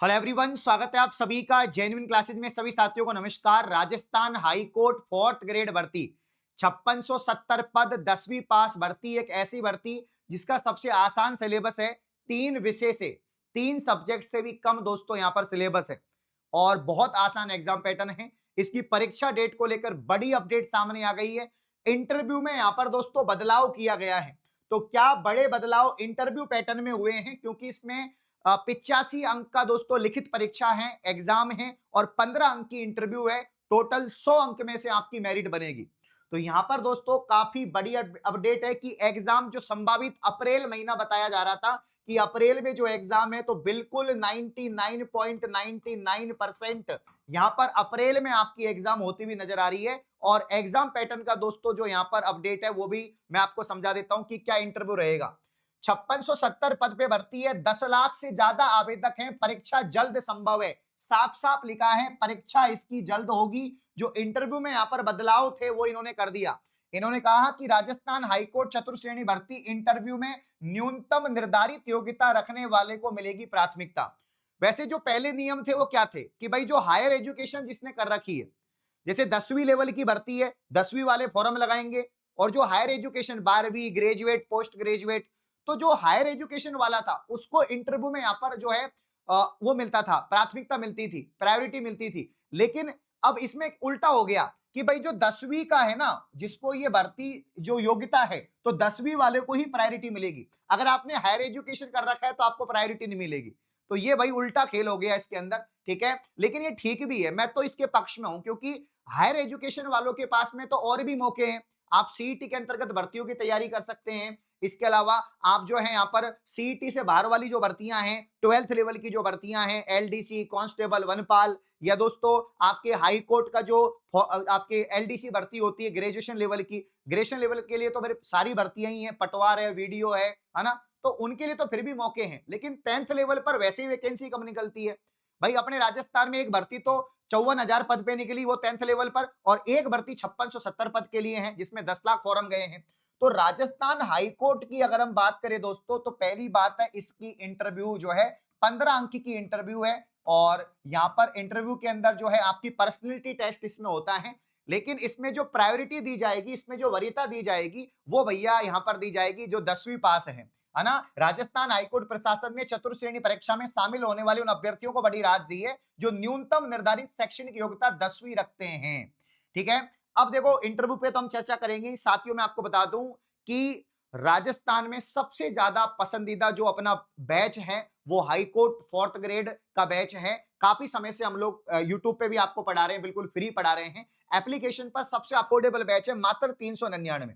Hello everyone, स्वागत है आप सभी का जेन्युइन क्लासेज में। सभी साथियों को नमस्कार। Rajasthan high court fourth grade भर्ती 5670 पद 10वीं पास भर्ती, एक ऐसी भर्ती जिसका सबसे आसान सिलेबस है। 3 विषय से 3 सब्जेक्ट से भी कम दोस्तों यहां पर सिलेबस है और बहुत आसान एग्जाम पैटर्न है। इसकी परीक्षा डेट को लेकर बड़ी अपडेट सामने आ गई है। इंटरव्यू में यहां पर दोस्तों बदलाव किया गया है। तो क्या बड़े बदलाव इंटरव्यू पैटर्न में हुए हैं? क्योंकि इसमें 85 अंक का दोस्तों लिखित परीक्षा है, एग्जाम है और 15 अंक की इंटरव्यू है। टोटल 100 अंक में से आपकी मेरिट बनेगी। तो यहां पर दोस्तों काफी बड़ी अपडेट है कि एग्जाम जो संभावित अप्रैल महीना बताया जा रहा था कि अप्रैल में जो एग्जाम है, तो बिल्कुल 99.99% यहां पर अप्रैल में आपकी एग्जाम होती हुई नजर आ रही है। और एग्जाम पैटर्न का दोस्तों जो यहां पर अपडेट है वो भी मैं आपको समझा देता हूं कि क्या इंटरव्यू रहेगा। 5670 पद पे भर्ती है, 10 लाख से ज्यादा आवेदक हैं, परीक्षा जल्द संभव है। साफ साफ लिखा है परीक्षा इसकी जल्द होगी। जो इंटरव्यू में यहां पर बदलाव थे वो इन्होंने कर दिया। इन्होंने कहा कि राजस्थान हाईकोर्ट चतुर्श्रेणी भर्ती इंटरव्यू में न्यूनतम निर्धारित योग्यता रखने वाले को मिलेगी प्राथमिकता। वैसे जो पहले नियम थे वो क्या थे कि भाई जो हायर एजुकेशन जिसने कर रखी है, जैसे 10वीं लेवल की भर्ती है, 10वीं वाले फॉर्म लगाएंगे। और जो हायर एजुकेशन 12वीं, ग्रेजुएट, पोस्ट ग्रेजुएट, तो जो हायर एजुकेशन वाला था उसको इंटरव्यू में यहां पर जो है वो मिलता था, प्राथमिकता मिलती थी, प्रायोरिटी मिलती थी। लेकिन अब इसमें उल्टा हो गया कि भाई जो 10वीं का है ना, जिसको ये भर्ती जो योग्यता है, तो 10वीं वाले को ही प्रायोरिटी मिलेगी। अगर आपने हायर एजुकेशन कर रखा है तो आपको प्रायोरिटी नहीं मिलेगी। तो ये भाई उल्टा खेल हो गया इसके अंदर, ठीक है। लेकिन ये ठीक भी है, मैं तो इसके पक्ष में हूं, क्योंकि हायर एजुकेशन वालों के पास में तो और भी मौके हैं। आप सीईटी के अंतर्गत भर्तियों की तैयारी कर सकते हैं। इसके अलावा आप जो है यहाँ पर सीईटी से बाहर वाली जो भर्तियां हैं, 12th लेवल की जो भर्तियां हैं, एलडीसी, कांस्टेबल, वनपाल, या दोस्तों आपके हाई कोर्ट का जो आपके एलडीसी भर्ती होती है ग्रेजुएशन लेवल की, ग्रेजुएशन लेवल के लिए तो मेरे सारी भर्तियां ही हैं, पटवार है, वीडियो है ना। तो उनके लिए तो फिर भी मौके हैं, लेकिन 10th लेवल पर वैसे ही वैकेंसी कम निकलती है। भाई अपने राजस्थान में एक भर्ती तो 54,000 पद पे निकली, वो 10th लेवल पर, और एक भर्ती 5670 पद के लिए है जिसमें 10 लाख फॉर्म गए हैं। तो राजस्थान हाईकोर्ट की अगर हम बात करें दोस्तों, तो पहली बात है इसकी इंटरव्यू जो है 15 अंक की इंटरव्यू है। और यहां पर इंटरव्यू के अंदर जो है आपकी पर्सनैलिटी टेस्ट इसमें होता है। लेकिन इसमें जो प्रायोरिटी दी जाएगी, इसमें जो वरीयता दी जाएगी, वो भैया यहां पर दी जाएगी जो 10वीं पास है ना। राजस्थान हाईकोर्ट प्रशासन ने चतुर्श्रेणी परीक्षा में शामिल होने वाले उन अभ्यर्थियों को बड़ी राहत दी है जो न्यूनतम निर्धारित शैक्षणिक योग्यता 10वीं रखते हैं। ठीक है। अब देखो इंटरव्यू पे तो हम चर्चा करेंगे साथियों। मैं आपको बता दूं कि राजस्थान में सबसे ज्यादा पसंदीदा जो अपना बैच है वो हाई कोर्ट फोर्थ ग्रेड का बैच है। काफी समय से हम लोग यूट्यूब पे भी आपको पढ़ा रहे हैं, बिल्कुल फ्री पढ़ा रहे हैं। एप्लीकेशन पर सबसे अफोर्डेबल बैच है, मात्र 399,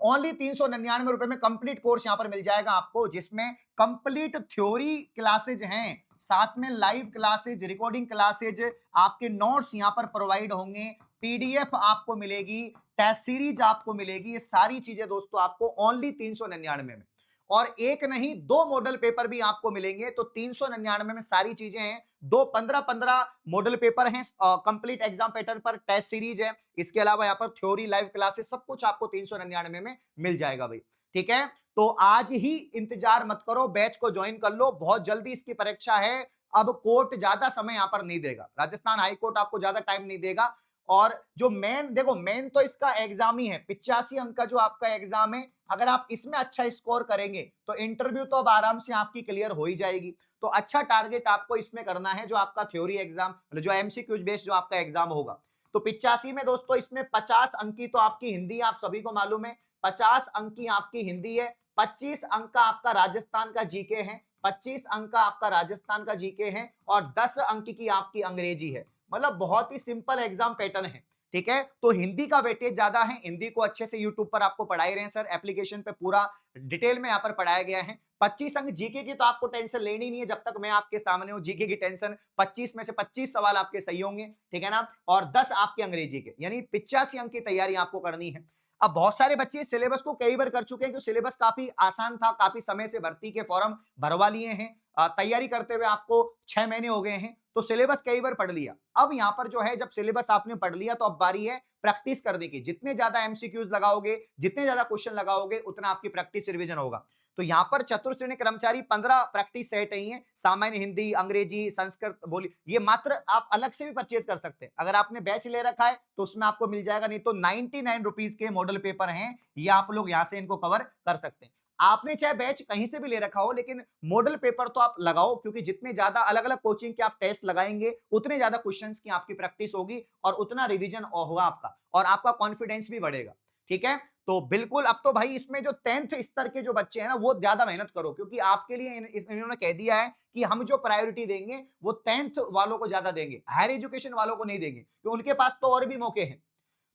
ओनली 399 रुपए में कंप्लीट कोर्स यहां पर मिल जाएगा आपको, जिसमें कंप्लीट थ्योरी क्लासेज हैं, साथ में लाइव क्लासेज, रिकॉर्डिंग क्लासेज, आपके नोट्स यहां पर प्रोवाइड होंगे, पीडीएफ आपको मिलेगी, टेस्ट सीरीज आपको मिलेगी। ये सारी चीजें दोस्तों आपको ओनली 399 में। और एक नहीं, 2 मॉडल पेपर भी आपको मिलेंगे। तो 399 में सारी चीजें हैं। दो 15-15 मॉडल पेपर हैं, कंप्लीट एग्जाम पैटर्न पर, टेस्ट सीरीज है। इसके अलावा यहाँ पर थ्योरी, लाइव क्लासेस, सब कुछ आपको 399 में मिल जाएगा भाई। ठीक है। तो आज ही इंतजार मत करो, बैच को ज्वाइन कर लो, बहुत जल्दी इसकी परीक्षा है। अब कोर्ट ज्यादा समय यहां पर नहीं देगा, राजस्थान हाईकोर्ट आपको ज्यादा टाइम नहीं देगा। और जो मेन देखो, मेन तो इसका एग्जाम ही है, 85 अंक का जो आपका एग्जाम है। अगर आप इसमें अच्छा स्कोर करेंगे तो इंटरव्यू तो अब आराम से आपकी क्लियर हो ही जाएगी। तो अच्छा टारगेट आपको इसमें करना है, जो आपका थ्योरी एग्जाम, जो एमसीक्यूज बेस्ड जो आपका एग्जाम होगा। तो 85 में दोस्तों इसमें 50 अंक की तो आपकी हिंदी, आप सभी को मालूम है 50 अंक की आपकी हिंदी है। 25 अंक का आपका राजस्थान का जीके है, 25 अंक का आपका राजस्थान का जीके है, और 10 अंक की आपकी अंग्रेजी है। मतलब बहुत ही सिंपल एग्जाम पैटर्न है। ठीक है। तो हिंदी का वेटेज ज्यादा है, हिंदी को अच्छे से यूट्यूब पर आपको पढ़ाई रहे हैं सर, एप्लीकेशन पे पूरा डिटेल में यहां पर पढ़ाया गया है। 25 अंक जीके की तो आपको टेंशन लेनी नहीं है, जब तक मैं आपके सामने हूं। जीके की टेंशन, 25 में से 25 सवाल आपके सही होंगे, ठीक है ना, और 10 आपके अंग्रेजी के, यानी 85 अंक की तैयारी आपको करनी है। अब बहुत सारे बच्चे सिलेबस को कई बार कर चुके हैं, क्योंकि सिलेबस काफी आसान था, काफी समय से भर्ती के फॉर्म भरवा लिए हैं, तैयारी करते हुए आपको 6 महीने हो गए हैं। तो सिलेबस कई बार पढ़ लिया। अब यहां पर जो है जब सिलेबस आपने पढ़ लिया तो अब बारी है प्रैक्टिस करने की। जितने ज्यादा एमसीक्यूज लगाओगे, जितने ज्यादा क्वेश्चन लगाओगे, उतना आपकी प्रैक्टिस रिवीजन होगा। तो यहां पर चतुर्थ श्रेणी कर्मचारी 15 प्रैक्टिस सेट ही है, सामान्य हिंदी, अंग्रेजी, संस्कृत, बोली, ये मात्र आप अलग से भी परचेज कर सकते हैं। अगर आपने बैच ले रखा है तो उसमें आपको मिल जाएगा, नहीं तो 99 रुपीज के मॉडल पेपर हैं, ये आप लोग यहां से इनको कवर कर सकते हैं। आपने चाहे बैच कहीं से भी ले रखा हो, लेकिन मॉडल पेपर तो आप लगाओ, क्योंकि जितने ज्यादा अलग अलग कोचिंग के आप टेस्ट लगाएंगे उतने ज्यादा क्वेश्चंस की आपकी प्रैक्टिस होगी और उतना रिवीजन होगा आपका, और आपका कॉन्फिडेंस भी बढ़ेगा। ठीक है, तो बिल्कुल अब तो भाई इसमें जो 10th स्तर के जो बच्चे हैं ना, वो ज्यादा मेहनत करो, क्योंकि आपके लिए इन्होंने कह दिया है कि हम जो प्रायोरिटी देंगे वो 10th वालों को ज्यादा देंगे, हायर एजुकेशन वालों को नहीं देंगे, क्योंकि उनके पास तो और भी मौके हैं।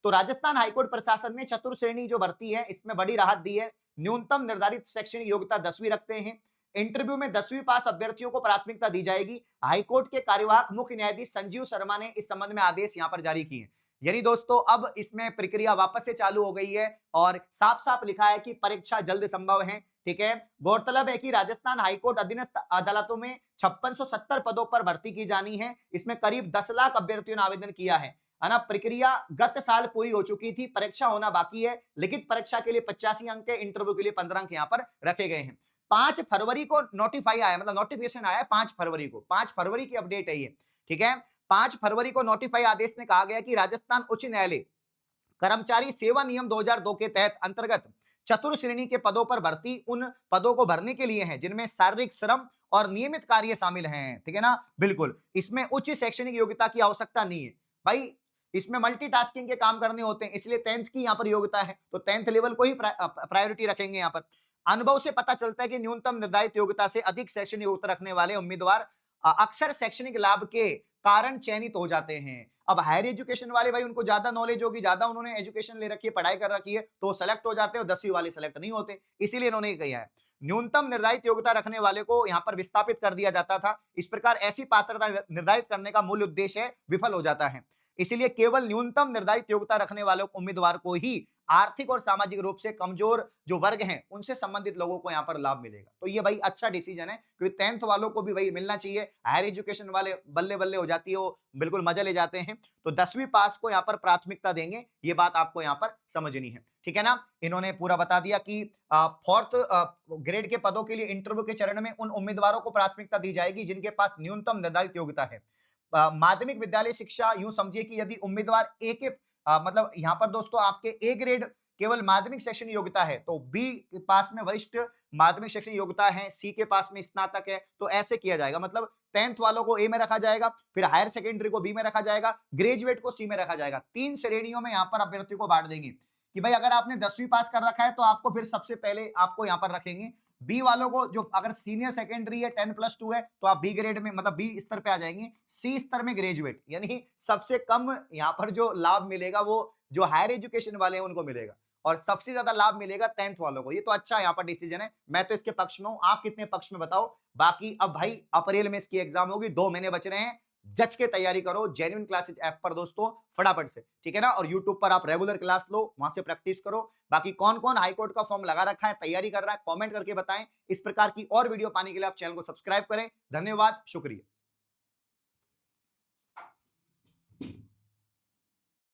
तो राजस्थान हाईकोर्ट प्रशासन ने चतुर्थ श्रेणी जो भर्ती है इसमें बड़ी राहत दी है। न्यूनतम निर्धारित शैक्षणिक योग्यता 10वीं रखते हैं। इंटरव्यू में 10वीं पास अभ्यर्थियों को प्राथमिकता दी जाएगी। हाईकोर्ट के कार्यवाहक मुख्य न्यायाधीश संजीव शर्मा ने इस संबंध में आदेश यहां पर जारी किए। यानी दोस्तों अब इसमें प्रक्रिया वापस से चालू हो गई है और साफ साफ लिखा है कि परीक्षा जल्द संभव है। ठीक है, गौरतलब है कि राजस्थान हाईकोर्ट अधीनस्थ अदालतों में 5670 पदों पर भर्ती की जानी है। इसमें करीब 10 लाख अभ्यर्थियों ने आवेदन किया है ना। प्रक्रिया गत साल पूरी हो चुकी थी, परीक्षा होना बाकी है। लिखित परीक्षा के लिए 85 अंक के, इंटरव्यू के लिए 15 अंक यहां पर रखे गए हैं। 5 फरवरी को नोटिफाई आया, मतलब नोटिफिकेशन आया 5 फरवरी को, 5 फरवरी की अपडेट है ये। ठीक है, 5 फरवरी को नोटिफाई आदेश में कहा गया कि राजस्थान उच्च न्यायालय कर्मचारी सेवा नियम 2002 के तहत अंतर्गत चतुर्थ श्रेणी के पदों पर भर्ती उन पदों को भरने के लिए है जिनमें शारीरिक श्रम और नियमित कार्य शामिल हैं। ठीक है ना, बिल्कुल इसमें उच्च शैक्षणिक योग्यता की आवश्यकता नहीं है भाई, इसमें मल्टीटास्किंग के काम करने होते हैं, इसलिए 10th की यहाँ पर योग्यता है, तो 10th लेवल को ही प्रायोरिटी रखेंगे यहाँ पर। अनुभव से पता चलता है कि न्यूनतम निर्धारित योग्यता से अधिक शैक्षणिक योग्यता रखने वाले उम्मीदवार अक्सर शैक्षणिक लाभ के कारण चयनित हो जाते हैं। अब हायर एजुकेशन वाले भाई, उनको ज्यादा नॉलेज होगी, ज्यादा उन्होंने एजुकेशन ले रखी है, पढ़ाई कर रखी है, तो सेलेक्ट हो जाते हैं, और 10वीं वाले सेलेक्ट नहीं होते, इसीलिए इन्होंने कहा है न्यूनतम निर्धारित योग्यता रखने वाले को यहां पर विस्थापित कर दिया जाता था। इस प्रकार ऐसी पात्रता निर्धारित करने का मूल उद्देश्य विफल हो जाता है। इसीलिए केवल न्यूनतम निर्धारित योग्यता रखने वाले उम्मीदवार को ही आर्थिक और सामाजिक रूप से कमजोर जो वर्ग हैं उनसे संबंधित लोगों को यहां पर लाभ मिलेगा। तो ये भाई अच्छा डिसीजन है, क्योंकि 10th वालों को भी भाई मिलना चाहिए। हायर एजुकेशन वाले बल्ले बल्ले हो जाती है, वो बिल्कुल मजा ले जाते हैं, तो 10वीं पास को यहां पर प्राथमिकता देंगे, ये बात आपको यहां पर समझनी है। ठीक है ना, इन्होंने पूरा बता दिया कि 4th ग्रेड के पदों के लिए इंटरव्यू के चरण में उन उम्मीदवारों को प्राथमिकता दी जाएगी जिनके पास न्यूनतम निर्धारित योग्यता है। माध्यमिक विद्यालय शिक्षा यूं समझिए कि यदि उम्मीदवार ए के मतलब यहां पर दोस्तों आपके ए ग्रेड केवल माध्यमिक शैक्षणिक योग्यता है, तो बी के पास में वरिष्ठ माध्यमिक शैक्षणिक योग्यता है, सी के पास में स्नातक है, तो ऐसे किया जाएगा। मतलब 10th वालों को ए में रखा जाएगा, फिर हायर सेकेंडरी को बी में रखा जाएगा, ग्रेजुएट को सी में रखा जाएगा। 3 श्रेणियों में यहाँ पर अभ्यर्थी को बांट देंगे कि भाई अगर आपने 10वीं पास कर रखा है तो आपको फिर सबसे पहले आपको यहाँ पर रखेंगे। बी वालों को, जो अगर सीनियर सेकेंडरी है 10+2 है, तो आप बी ग्रेड में, मतलब बी स्तर पे आ जाएंगे। सी स्तर में ग्रेजुएट, यानी सबसे कम यहाँ पर जो लाभ मिलेगा वो जो हायर एजुकेशन वाले हैं उनको मिलेगा, और सबसे ज्यादा लाभ मिलेगा 10th वालों को। ये तो अच्छा यहाँ पर डिसीजन है, मैं तो इसके पक्ष में हूं। आप कितने पक्ष में बताओ। बाकी अब भाई अप्रैल में इसकी एग्जाम होगी, 2 महीने बच रहे हैं, जज के तैयारी करो जेन्युइन क्लासेज ऐप पर दोस्तों, फटाफट से। ठीक है ना, और यूट्यूब पर आप रेगुलर क्लास लो, वहां से प्रैक्टिस करो। बाकी कौन कौन हाईकोर्ट का फॉर्म लगा रखा है, तैयारी कर रहा है, कमेंट करके बताएं। इस प्रकार की और वीडियो पाने के लिए आप चैनल को सब्सक्राइब करें। धन्यवाद, शुक्रिया।